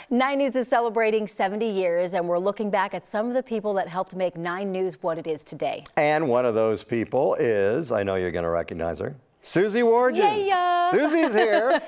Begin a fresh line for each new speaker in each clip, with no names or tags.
9 News is celebrating 70 years, and we're looking back at some of the people that helped make 9 News what it is today.
And one of those people is, I know you're going to recognize her, Susie Wargin.
Yeah.
Susie's here.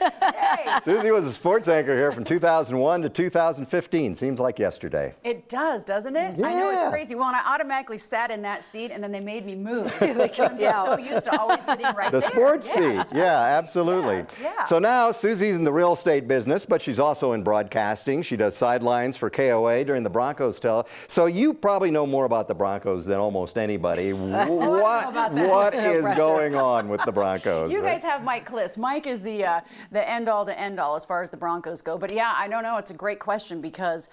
Susie was a sports anchor here from 2001 to 2015. Seems like yesterday.
It does, doesn't it?
Yeah.
I know, it's crazy. Well, and I automatically sat in that seat, and then they made me move. I'm just so used to always sitting right
The
there.
sports seat. Yeah, absolutely.
Yes, yeah.
So now Susie's in the real estate business, but she's also in broadcasting. She does sidelines for KOA during the Broncos So you probably know more about the Broncos than almost anybody. What is going on with the Broncos?
You guys have Mike Kliss. Mike is the end-all to end-all as far as the Broncos go. But yeah, I don't know. It's a great question because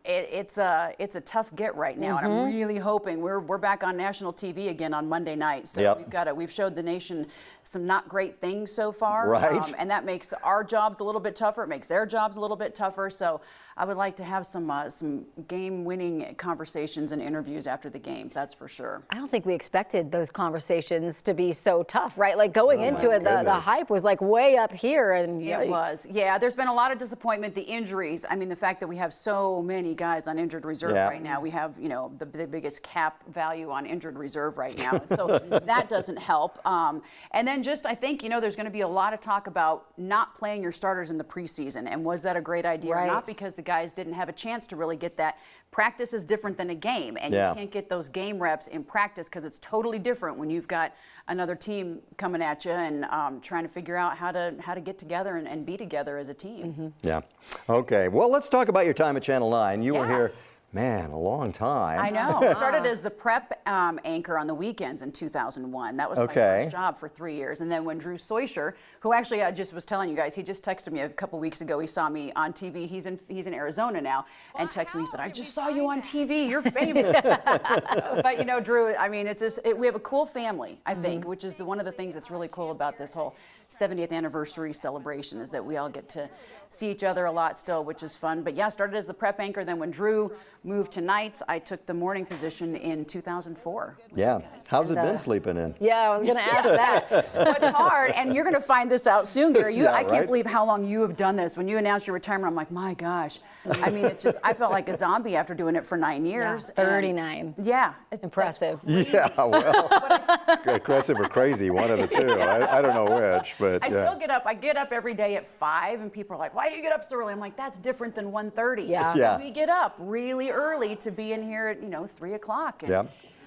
it's a tough get right now, and I'm really hoping we're back on national TV again on Monday night. So we've showed the nation some not great things so far,
right?
And that makes our jobs a little bit tougher. It makes their jobs a little bit tougher. So I would like to have some game-winning conversations and interviews after the games. That's for sure.
I don't think we expected those conversations to be so tough, right? Like going into it, the hype was like way up here, and
it was. Yeah, there's been a lot of disappointment. The injuries. I mean, the fact that we have so many guys on injured reserve right now. We have, the biggest cap value on injured reserve right now. So that doesn't help. And then I think, there's going to be a lot of talk about not playing your starters in the preseason. And was that a great idea or not? Because the guys didn't have a chance to really get that. Practice is different than a game. And you can't get those game reps in practice because it's totally different when you've got another team coming at you and trying to figure out how to get together and be together as a team.
Yeah. Okay. Well, let's talk about your time at Channel 9. You were here, man, a long time.
I know. Started as the prep anchor on the weekends in 2001. That was my first job for 3 years. And then when Drew Soischer, who actually I just was telling you guys, he just texted me a couple weeks ago. He saw me on TV. He's in Arizona now, and texted me. He said, "I just saw you on TV. You're famous." But Drew, I mean, it's just we have a cool family, I think, which is one of the things that's really cool about this whole 70th anniversary celebration is that we all get to see each other a lot still, which is fun. But yeah, started as the prep anchor. Then when Drew moved to nights, I took the morning position in 2004.
Yeah. How's it been sleeping in?
Yeah, I was going to ask that.
Well, it's hard, and you're going to find this out soon, Gary. I can't believe how long you have done this. When you announced your retirement, I'm like, my gosh. I mean, it's just, I felt like a zombie after doing it for 9 years.
Yeah, 39.
Yeah.
Impressive.
Yeah, well, aggressive or crazy, one of the two. I don't know which, but
I still get up. I get up every day at 5, and people are like, why do you get up so early? I'm like, that's different than 1:30.
Yeah.
Because we get up really early to be in here at, 3 o'clock.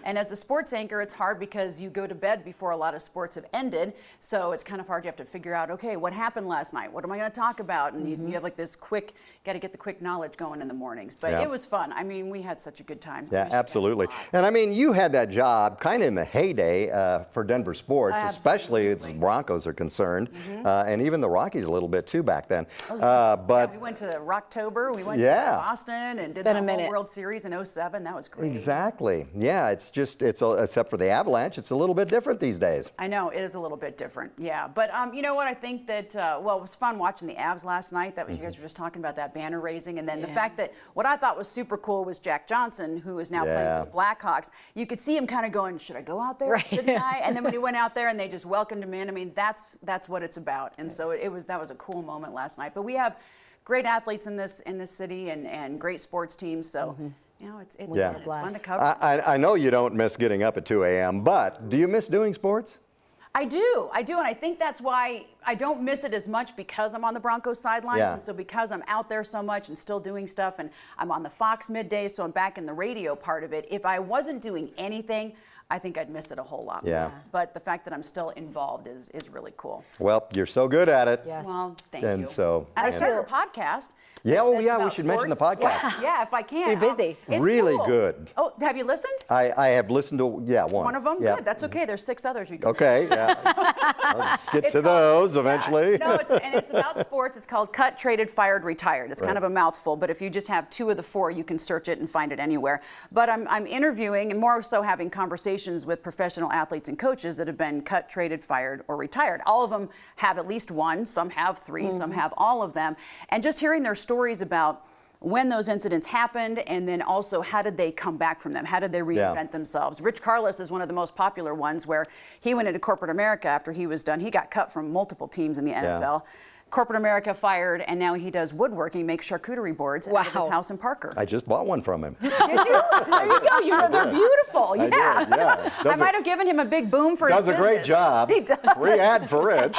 And as the sports anchor, it's hard because you go to bed before a lot of sports have ended. So it's kind of hard. You have to figure out, okay, what happened last night? What am I going to talk about? And you have like this got to get the quick knowledge going in the mornings. But it was fun. I mean, we had such a good time.
Yeah, absolutely. And I mean, you had that job kind of in the heyday for Denver sports, especially as the Broncos are concerned, and even the Rockies a little bit too back then. But
we went to Rocktober. We went to Boston and did the whole World Series in 2007. That was great.
Exactly. Yeah, it's except for the Avalanche, it's a little bit different these days.
I know, it is a little bit different, yeah. But you know what, I think that, it was fun watching the Avs last night. That was, you guys were just talking about that banner raising. And then the fact that, what I thought was super cool was Jack Johnson, who is now playing for the Blackhawks. You could see him kind of going, should I go out there? Shouldn't I? And then when he went out there and they just welcomed him in, I mean, that's what it's about. And so that was a cool moment last night. But we have great athletes in this city and great sports teams, so. It's fun to cover.
I know you don't miss getting up at 2 a.m., but do you miss doing sports?
I do, and I think that's why I don't miss it as much because I'm on the Broncos sidelines, and so because I'm out there so much and still doing stuff, and I'm on the Fox middays, so I'm back in the radio part of it. If I wasn't doing anything, I think I'd miss it a whole lot more. But the fact that I'm still involved is really cool.
Well, you're so good at it.
Yes.
Well, thank
you.
And I started a podcast.
Yeah, we should mention the podcast.
Yeah, if I can.
You're busy.
It's
really
cool.
Good.
Oh, have you listened?
I have listened to, one.
One of them? Good. That's okay. There's 6 others you can
I'll get to those eventually.
No, it's about sports. It's called Cut, Traded, Fired, Retired. It's kind of a mouthful, but if you just have 2 of the 4, you can search it and find it anywhere. But I'm interviewing and more so having conversations with professional athletes and coaches that have been cut, traded, fired, or retired. All of them have at least one. Some have 3. Some have all of them. And just hearing their stories about when those incidents happened, and then also how did they come back from them? How did they reinvent themselves? Rich Carlos is one of the most popular ones, where he went into corporate America after he was done. He got cut from multiple teams in the NFL. corporate America fired, and now he does woodworking, makes charcuterie boards out of his
Wow.
house in Parker.
I just bought one from him.
Did you? There you go. You know, they're beautiful.
I
Yeah.
did, yeah.
I might have given him a big boom for his
Does a
business.
great job.
He does.
Free ad for Rich.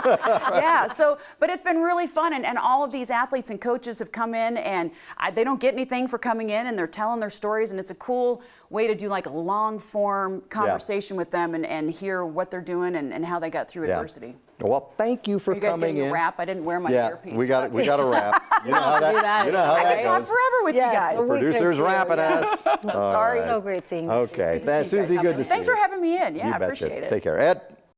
Yeah, so, but it's been really fun, and all of these athletes and coaches have come in, and they don't get anything for coming in, and they're telling their stories, and it's a cool way to do like a long form conversation with them and hear what they're doing and how they got through adversity.
Well, thank you for
Are you guys
coming
getting
in.
a wrap? I didn't wear my earpiece.
We got a wrap. You know how that, you know how
I
that
could talk
goes.
forever with
Yes,
you guys.
we could
Producer's
too,
rapping
yeah.
us.
Sorry.
So great seeing you.
Okay,
Good to see you guys.
Susie, good to see you.
Thanks for having me in. Yeah,
You
I
betcha.
appreciate it.
Take care. Ed?